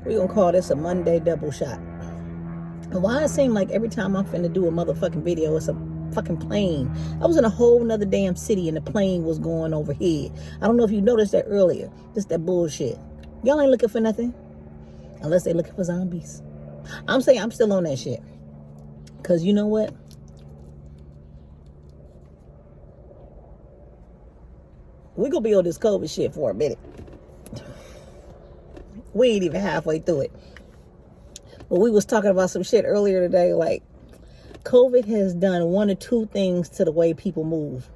We're going to call this a Monday double shot. And why it seem like every time I'm finna do a motherfucking video, it's a fucking plane. I was in a whole nother damn city and the plane was going overhead. I don't know if you noticed that earlier. Just that bullshit. Y'all ain't looking for nothing. Unless they looking for zombies. I'm saying I'm still on that shit. Because you know what? We gonna be on this COVID shit for a minute. We ain't even halfway through it. But we was talking about some shit earlier today. Like, COVID has done one or two things to the way people move.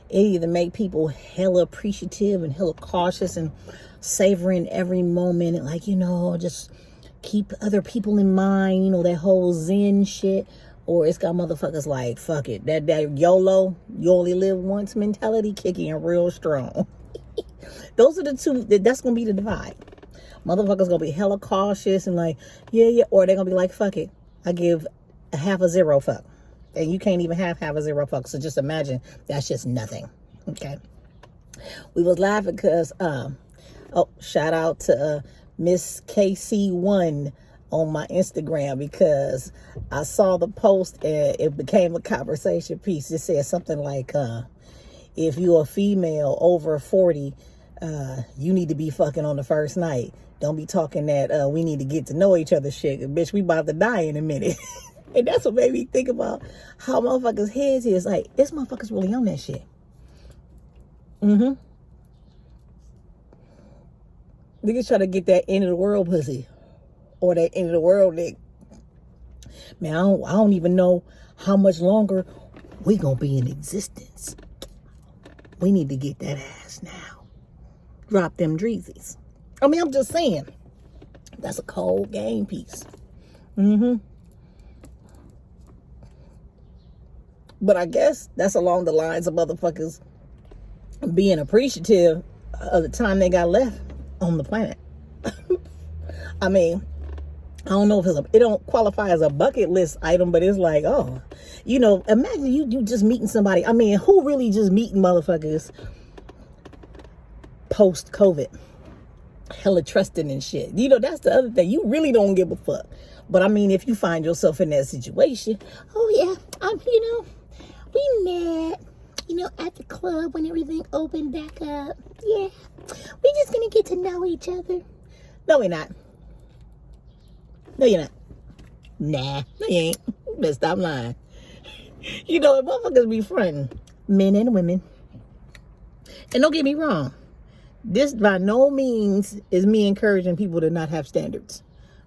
It either make people hella appreciative and hella cautious and savoring every moment. And like, just keep other people in mind. That whole Zen shit. Or it's got motherfuckers like, fuck it. That Y.O.L.O, you only live once mentality kicking in real strong. Those are the two. That's going to be the divide. Motherfuckers going to be hella cautious and like, yeah. Or they're going to be like, fuck it. I give a half a zero fuck. And you can't even have half a zero fuck. So just imagine that's just nothing. Okay. We was laughing because, shout out to Miss KC1 on my Instagram, because I saw the post and it became a conversation piece. It said something like, if you're a female over 40, you need to be fucking on the first night. Don't be talking that we need to get to know each other shit. Bitch, we about to die in a minute. And that's what made me think about how motherfuckers' heads is. Like, this motherfucker's really on that shit. Niggas try to get that end of the world pussy. Or that end of the world dick. Man, I don't even know how much longer we gonna be in existence. We need to get that ass now. Drop them dreezies. I mean, I'm just saying. That's a cold game piece. But I guess that's along the lines of motherfuckers being appreciative of the time they got left on the planet. I mean, I don't know if it don't qualify as a bucket list item, but it's like, imagine you just meeting somebody. I mean, who really just meeting motherfuckers post-COVID? Hella trusting and shit. That's the other thing. You really don't give a fuck. But I mean, if you find yourself in that situation, we met, at the club when everything opened back up. Yeah, we're just gonna get to know each other. No, we're not. No, you're not. Nah, no, you ain't. You better stop lying. Motherfuckers be fronting, men and women. And don't get me wrong. This by no means is me encouraging people to not have standards.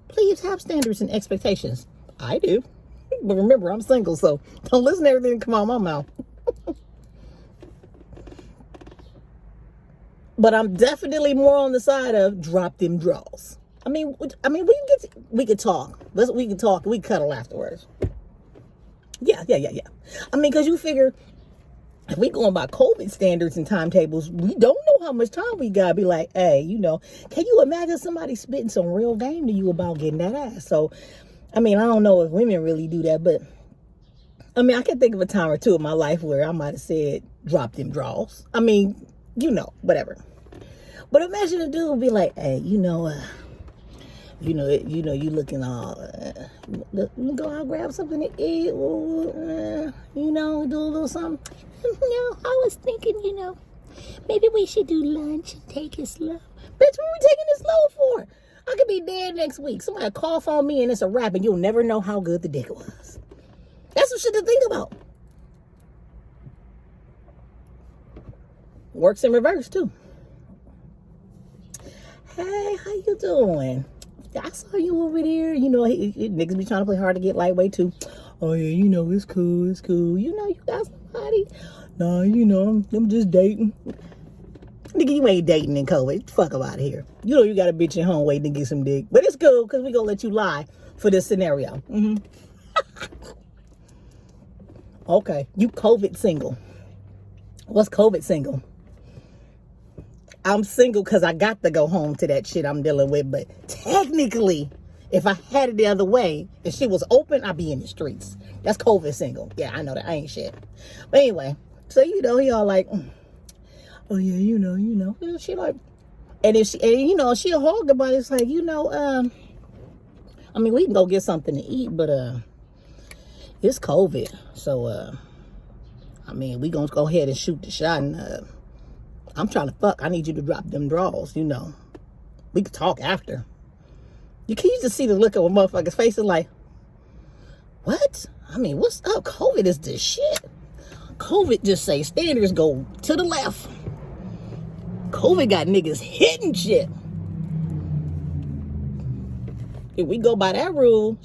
Please have standards and expectations. I do. But remember, I'm single, so don't listen to everything that come out of my mouth. But I'm definitely more on the side of drop them draws. I mean, we could talk. We can talk. We cuddle afterwards. Yeah. I mean, because you figure if we going by COVID standards and timetables, we don't know how much time we got. Be like, hey, can you imagine somebody spitting some real game to you about getting that ass? So, I mean, I don't know if women really do that, but I mean, I can think of a time or two in my life where I might have said, drop them draws. I mean, whatever. But imagine a dude would be like, hey, you looking all, go out, grab something to eat, do a little something. I was thinking, maybe we should do lunch and take it slow. Bitch, what are we taking it slow for? I could be dead next week. Somebody cough on me and it's a wrap and you'll never know how good the dick was. That's some shit to think about. Works in reverse, too. Hey, how you doing? I saw you over there. Niggas be trying to play hard to get lightweight, too. Oh, yeah, it's cool. You got somebody. No, I'm just dating. Nigga, you ain't dating in COVID. Fuck about here. You got a bitch at home waiting to get some dick. But it's cool, because we gonna let you lie for this scenario. Okay, you COVID single. What's COVID single? I'm single because I got to go home to that shit I'm dealing with. But technically, if I had it the other way, if shit was open, I'd be in the streets. That's COVID single. Yeah, I know that. I ain't shit. But anyway, so he all like, oh yeah, she like, And if she, and you know, she'll hog about it. It's like, you know, I mean, we can go get something to eat, but it's COVID. So I mean, we gonna go ahead and shoot the shot, and I'm trying to fuck. I need you to drop them draws, you know. We could talk after. You can just see the look of a motherfucker's face. Is like, what? I mean, what's up? COVID is the shit. COVID just say standards go to the left. COVID got niggas hitting shit. If we go by that rule,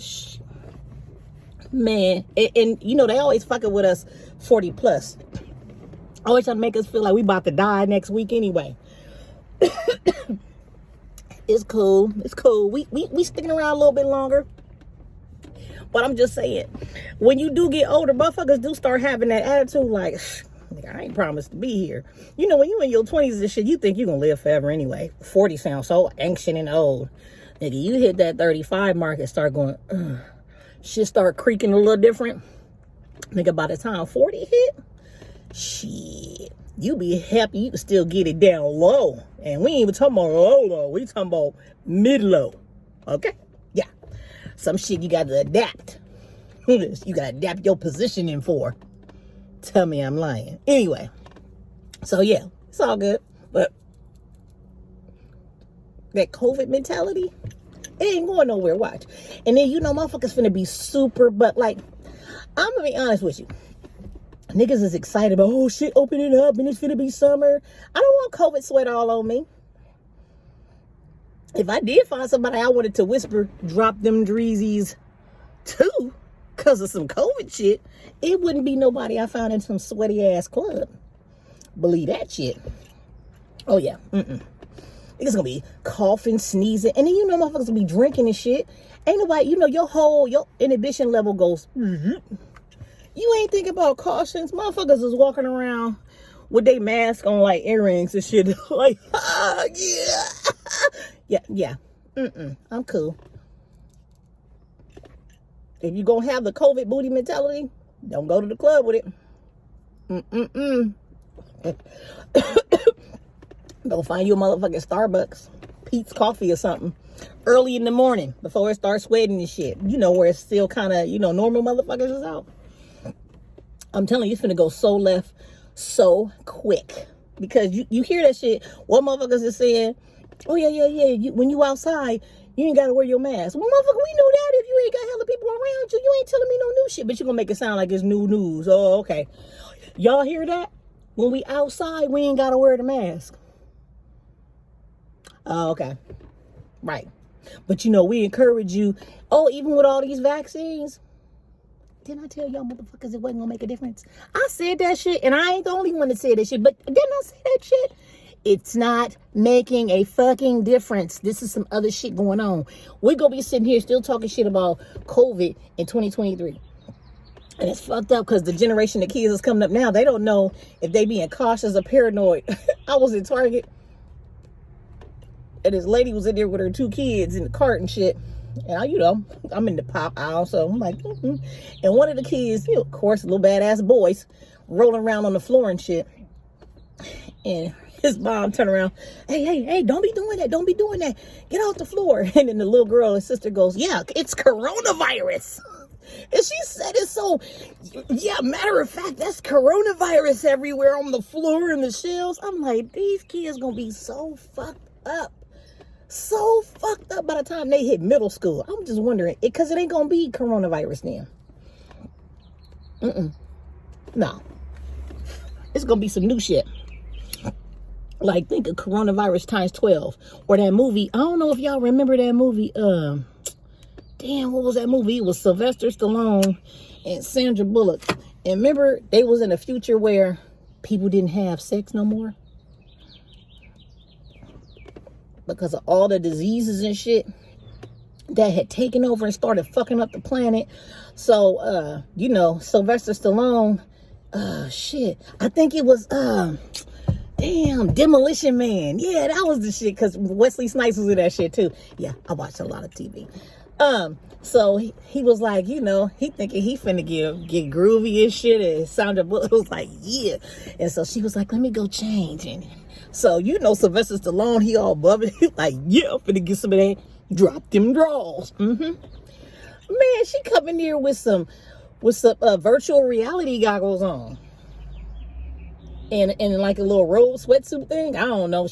man, and you know, they always fucking with us 40 plus. Always trying to make us feel like we about to die next week anyway. It's cool. It's cool. We sticking around a little bit longer. But I'm just saying, when you do get older, motherfuckers do start having that attitude like, nigga, I ain't promised to be here. You know, when you in your 20s and shit, you think you're going to live forever anyway. 40 sounds so ancient and old. Nigga, you hit that 35 mark and start going, shit start creaking a little different. Nigga, by the time 40 hit, shit, you be happy you can still get it down low. And we ain't even talking about low. We talking about mid-low. Okay? Yeah. Some shit you got to adapt. You got to adapt your positioning for. Tell me I'm lying. Anyway. So, yeah. It's all good. But that COVID mentality, it ain't going nowhere. Watch. And then, you know, motherfuckers finna be super, but like, I'm gonna be honest with you. Niggas is excited about, oh shit, open it up and it's finna be summer. I don't want COVID sweat all on me. If I did find somebody I wanted to whisper, drop them dreezies to, because of some COVID shit, it wouldn't be nobody I found in some sweaty ass club. Believe that shit. Oh yeah. It's gonna be coughing, sneezing, and then you know motherfuckers gonna be drinking and shit. Ain't nobody, you know, your inhibition level goes. You ain't thinking about cautions. Motherfuckers is walking around with their mask on like earrings and shit. Like, yeah. I'm cool. If you gonna have the COVID booty mentality, don't go to the club with it. Go find you a motherfucking Starbucks, Pete's Coffee or something, early in the morning before it starts sweating and shit. You know, where it's still kind of, you know, normal motherfuckers is out. I'm telling you, it's finna go so left so quick. Because you hear that shit. What motherfuckers is saying, oh, yeah. When you outside, you ain't got to wear your mask. Well, motherfucker, we know that. If you ain't got hella people around you, you ain't telling me no new shit. But you gonna make it sound like it's new news. Oh, okay. Y'all hear that? When we outside, we ain't got to wear the mask. Oh, okay. Right. But, you know, we encourage you. Oh, even with all these vaccines. Didn't I tell y'all motherfuckers it wasn't gonna make a difference? I said that shit, and I ain't the only one that said that shit, but didn't I say that shit? It's not making a fucking difference. This is some other shit going on. We're gonna be sitting here still talking shit about COVID in 2023. And it's fucked up because the generation of kids that's coming up now, they don't know if they being cautious or paranoid. I was in Target, and this lady was in there with her 2 kids in the cart and shit. And you know, I'm in the pop aisle, so I'm like, And one of the kids, you know, of course, little badass boys, rolling around on the floor and shit. And his mom turned around, hey, don't be doing that. Don't be doing that. Get off the floor. And then the little girl, his sister goes, yeah, it's coronavirus. And she said it so, yeah, matter of fact, that's coronavirus everywhere on the floor and the shelves. I'm like, these kids gonna be so fucked up. So fucked up by the time they hit middle school. I'm just wondering, because it ain't gonna be coronavirus then. No. It's gonna be some new shit. Like, think of coronavirus times 12. Or that movie, I don't know if y'all remember that movie. Damn, what was that movie? It was Sylvester Stallone and Sandra Bullock. And remember, they was in a future where people didn't have sex no more. Because of all the diseases and shit that had taken over and started fucking up the planet. So, you know, Sylvester Stallone, shit. I think it was, damn, Demolition Man. Yeah, that was the shit, because Wesley Snipes was in that shit too. Yeah, I watched a lot of TV. So he was like, you know, he thinking he finna get groovy and shit. And Sandra Bullock was like, yeah. And so she was like, let me go change. And So, you know, Sylvester Stallone, he all bubbly. He like, yeah, I'm finna get some of that. Drop them draws. Man, she coming here with some virtual reality goggles on. And like a little robe sweatsuit thing. I don't know.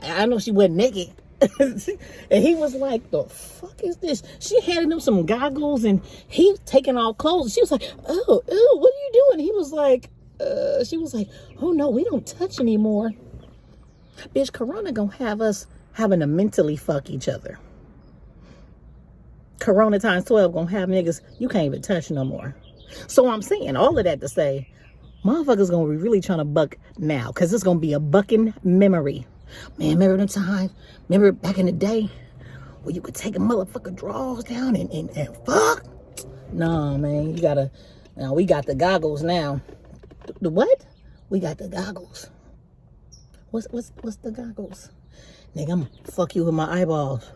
I know she wasn't naked. And he was like, the fuck is this? She handed him some goggles and he taking off clothes. She was like, oh, ew, what are you doing? He was like, she was like, oh no, we don't touch anymore. Bitch, Corona gonna have us having to mentally fuck each other. Corona times 12 gonna have niggas you can't even touch no more. So I'm saying all of that to say, motherfuckers gonna be really trying to buck now, because it's gonna be a bucking memory. Man, remember them times? Remember back in the day where you could take a motherfucker drawers down and fuck? No, man, you gotta. Now we got the goggles now. The what? We got the goggles. What's the goggles? Nigga, I'm gonna fuck you with my eyeballs.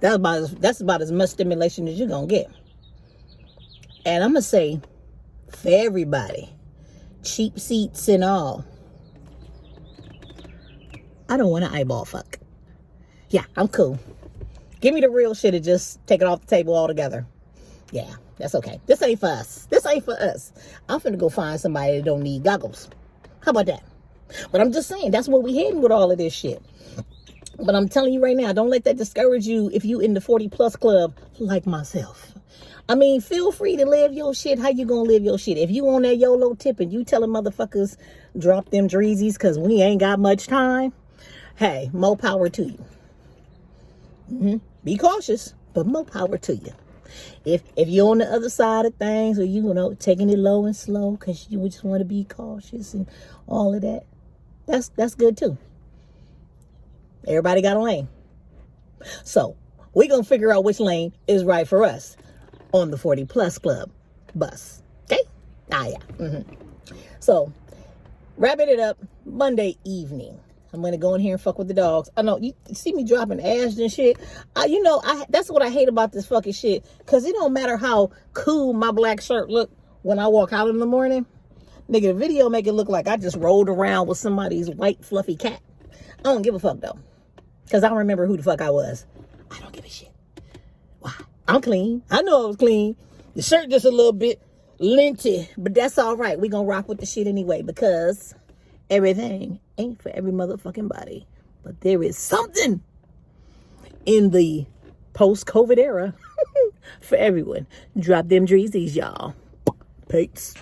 That's about as much stimulation as you're gonna get. And I'm gonna say, for everybody, cheap seats and all, I don't want to eyeball fuck. Yeah, I'm cool. Give me the real shit and just take it off the table altogether. Yeah, that's okay. This ain't for us. This ain't for us. I'm finna go find somebody that don't need goggles. How about that? But I'm just saying, that's where we heading with all of this shit. But I'm telling you right now, don't let that discourage you if you in the 40 plus club like myself. I mean, feel free to live your shit. How you gonna live your shit? If you on that YOLO tip and you telling motherfuckers drop them dreezies because we ain't got much time, hey, more power to you. Be cautious, but more power to you. If you're on the other side of things, or you know, taking it low and slow because you just want to be cautious and all of that, that's good too. Everybody got a lane. So we're going to figure out which lane is right for us on the 40 plus club bus. Okay? Yeah. So wrapping it up, Monday evening. I'm going to go in here and fuck with the dogs. I know you see me dropping ash and shit. That's what I hate about this fucking shit. Because it don't matter how cool my black shirt look when I walk out in the morning. Nigga, the video make it look like I just rolled around with somebody's white fluffy cat. I don't give a fuck though. Because I don't remember who the fuck I was. I don't give a shit. Why? I'm clean. I know I was clean. The shirt just a little bit linty. But that's all right. We gonna rock with the shit anyway. Because everything ain't for every motherfucking body. But there is something in the post-COVID era for everyone. Drop them dreezies, y'all. Peace.